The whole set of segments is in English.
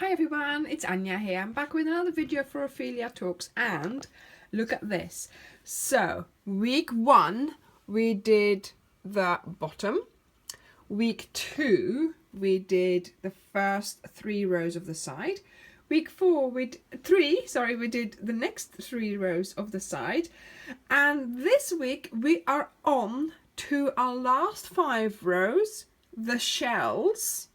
Hi everyone, it's Anya here. I'm back with another video for Ophelia Talks, and look at this. So, week 1 we did the bottom. Week 2 we did the first 3 rows of the side. Week 4 we did the next 3 rows of the side. And this week we are on to our last 5 rows, the shells,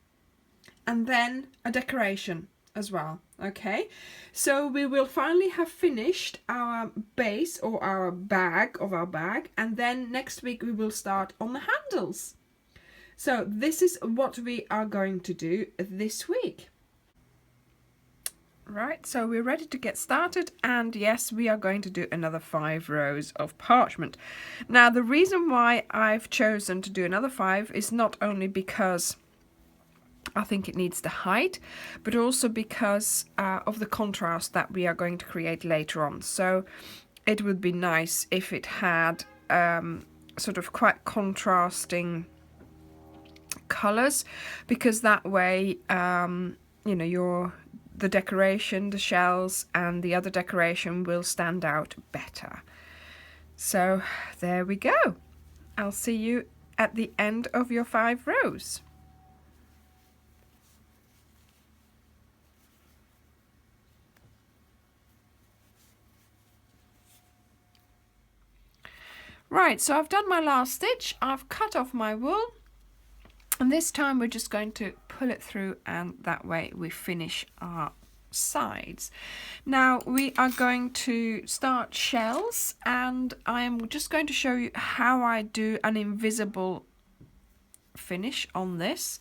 and then a decoration as well. Okay, so we will finally have finished our base or our bag of our bag, and then next week we will start on the handles. So this is what we are going to do this week. Right, so we're ready to get started, and yes, we are going to do another 5 rows of parchment. Now the reason why I've chosen to do another 5 is not only because I think it needs the height, but also because of the contrast that we are going to create later on. So it would be nice if it had sort of quite contrasting colors, because that way you know, the decoration, the shells and the other decoration will stand out better. So there we go. I'll see you at the end of your 5 rows. Right, so I've done my last stitch, I've cut off my wool, and this time we're just going to pull it through, and that way we finish our sides. Now we are going to start shells, and I am just going to show you how I do an invisible finish on this.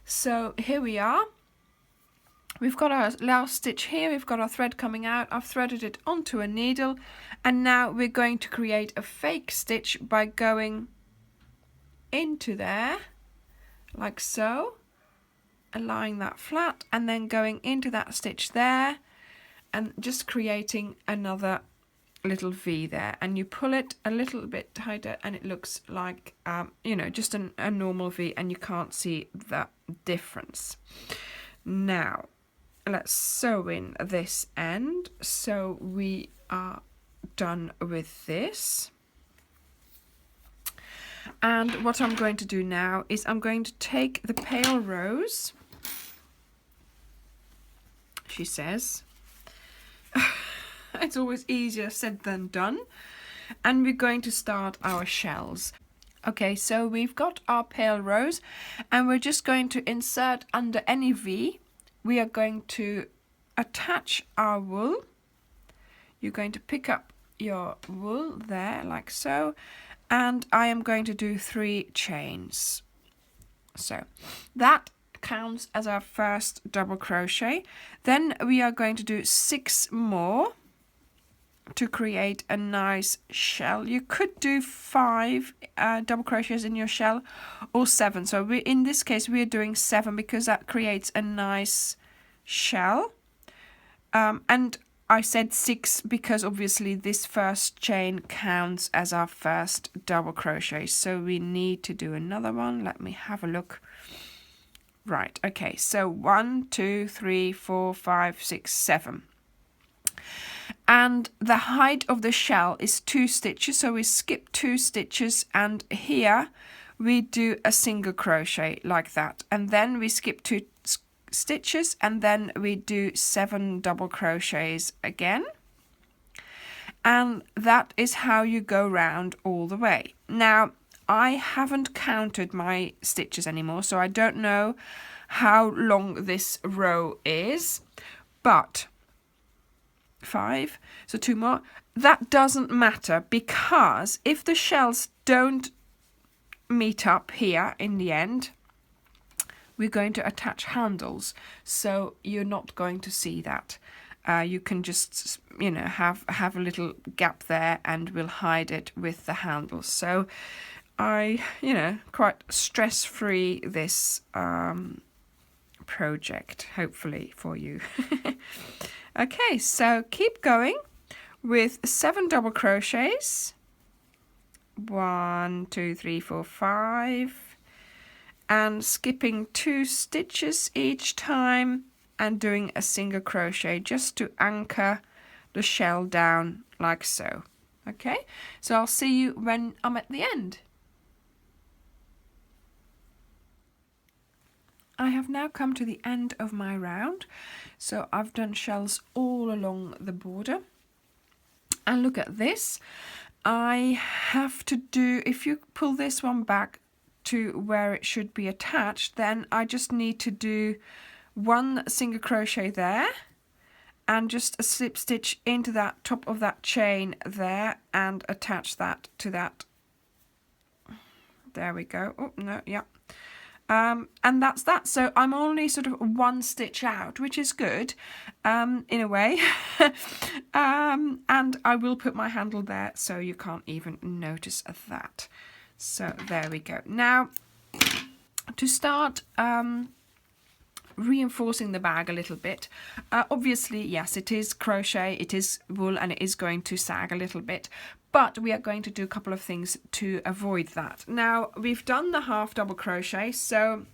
So here we are. We've got our last stitch here, we've got our thread coming out, I've threaded it onto a needle, and now we're going to create a fake stitch by going into there, like so, and lying that flat, and then going into that stitch there, and just creating another little V there, and you pull it a little bit tighter and it looks like, you know, just a normal V, and you can't see the difference. Now, let's sew in this end, so we are done with this. And what I'm going to do now is I'm going to take the pale rose, she says. It's always easier said than done. And we're going to start our shells. Okay, so we've got our pale rose, and we're just going to insert under any V. We are going to attach our wool. You're going to pick up your wool there, like so, and I am going to do 3 chains. So that counts as our first double crochet. Then we are going to do 6 more to create a nice shell. You could do 5 double crochets in your shell, or 7. So in this case we're doing 7 because that creates a nice shell. And I said 6 because obviously this first chain counts as our first double crochet, so we need to do another one. Let me have a look. Right, okay, so 1, 2, 3, 4, 5, 6, 7. And the height of the shell is 2 stitches, so we skip 2 stitches, and here we do a single crochet like that, and then we skip 2 stitches, and then we do 7 double crochets again, and that is how you go round all the way. Now I haven't counted my stitches anymore, so I don't know how long this row is, but 5, so 2 more. That doesn't matter, because if the shells don't meet up here in the end, we're going to attach handles, so you're not going to see that. You can just, you know, have a little gap there, and we'll hide it with the handles. So I, you know, quite stress-free this project, hopefully, for you. Okay, so keep going with 7 double crochets. 1, 2, 3, 4, 5. And skipping 2 stitches each time, and doing a single crochet just to anchor the shell down like so. Okay, so I'll see you when I'm at the end. I have now come to the end of my round, so I've done shells all along the border. And look at this, I have to do, if you pull this one back to where it should be attached, then I just need to do one single crochet there and just a slip stitch into that top of that chain there and attach that to that. There we go. Oh no, yeah. And that's that. So I'm only sort of one stitch out, which is good in a way. And I will put my handle there so you can't even notice that. So there we go. Now to start reinforcing the bag a little bit, obviously yes, it is crochet, it is wool, and it is going to sag a little bit, but we are going to do a couple of things to avoid that. Now we've done the half double crochet, so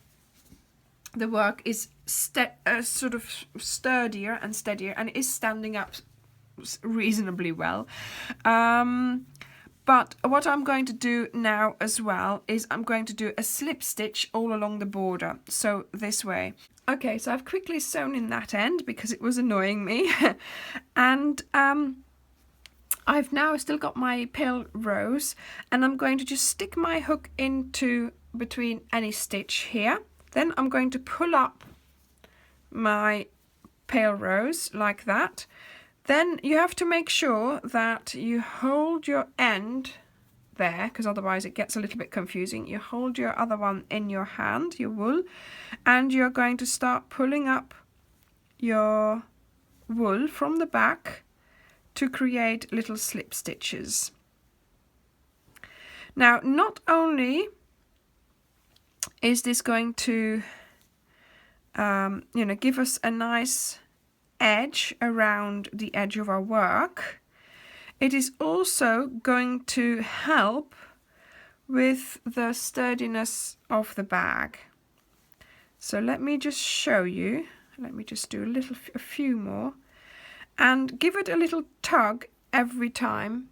the work is sort of sturdier and steadier, and it is standing up reasonably well. But what I'm going to do now as well is I'm going to do a slip stitch all along the border, so this way. Okay, so I've quickly sewn in that end because it was annoying me. And I've now still got my pale rose, and I'm going to just stick my hook into between any stitch here. Then I'm going to pull up my pale rose like that. Then you have to make sure that you hold your end there, because otherwise it gets a little bit confusing. You hold your other one in your hand, your wool, and you're going to start pulling up your wool from the back to create little slip stitches. Now, not only is this going to give us a nice edge around the edge of our work, it is also going to help with the sturdiness of the bag. So let me just show you. Let me just do a few more, and give it a little tug every time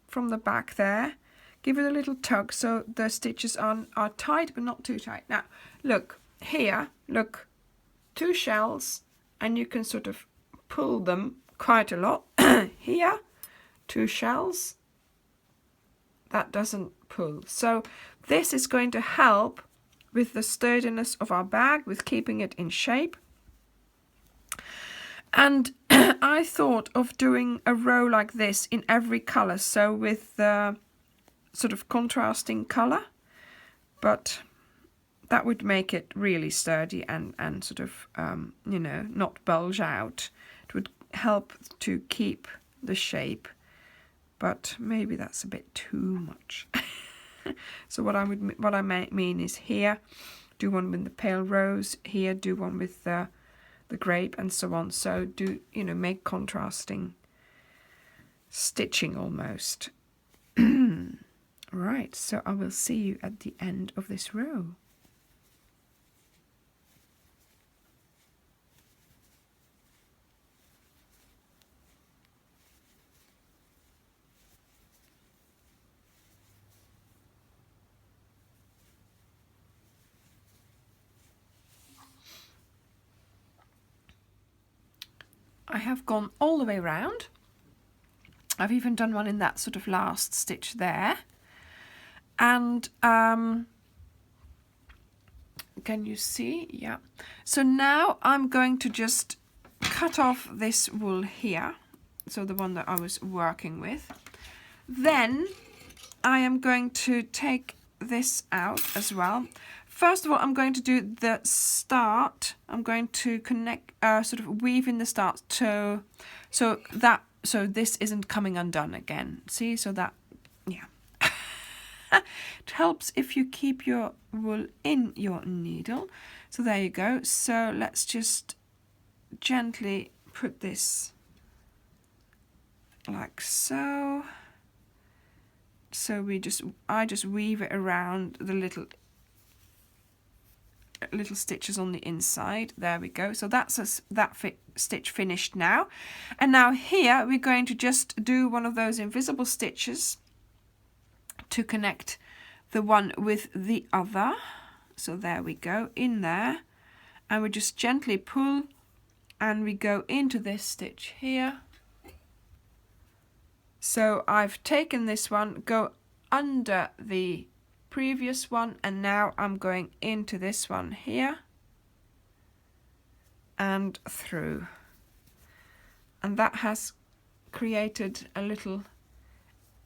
from the back there. Give it a little tug so the stitches are tight but not too tight. Now look here, look, 2 shells, and you can sort of pull them quite a lot. Here, 2 shells, that doesn't pull. So this is going to help with the sturdiness of our bag, with keeping it in shape. And I thought of doing a row like this in every colour, so with the sort of contrasting colour, but that would make it really sturdy and sort of, not bulge out. It would help to keep the shape, but maybe that's a bit too much. So what I mean is here, do one with the pale rose, here do one with the grape, and so on. So do, make contrasting stitching almost. Right, so I will see you at the end of this row. I have gone all the way around. I've even done one in that sort of last stitch there. And can you see? Yeah. So now I'm going to just cut off this wool here, so the one that I was working with. Then I am going to take this out as well. First of all, I'm going to do the start. I'm going to connect, sort of weave in the start so this isn't coming undone again. See, so that, yeah. It helps if you keep your wool in your needle. So there you go. So let's just gently put this like so. So I just weave it around the little little stitches on the inside. There we go. So that's that stitch finished now. And now here we're going to just do one of those invisible stitches to connect the one with the other. So there we go, in there. And we just gently pull and we go into this stitch here. So I've taken this one, go under the previous one, and now I'm going into this one here and through. And that has created a little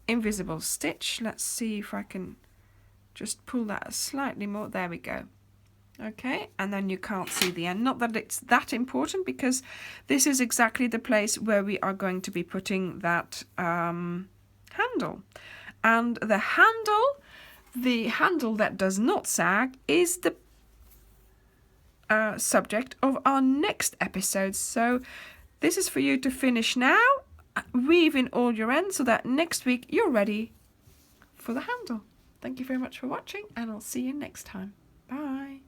invisible stitch. Let's see if I can just pull that slightly more. There we go. Okay, and then you can't see the end. Not that it's that important, because this is exactly the place where we are going to be putting that handle. And the handle that does not sag is the subject of our next episode. So this is for you to finish now, weave in all your ends so that next week you're ready for the handle. Thank you very much for watching, and I'll see you next time. Bye.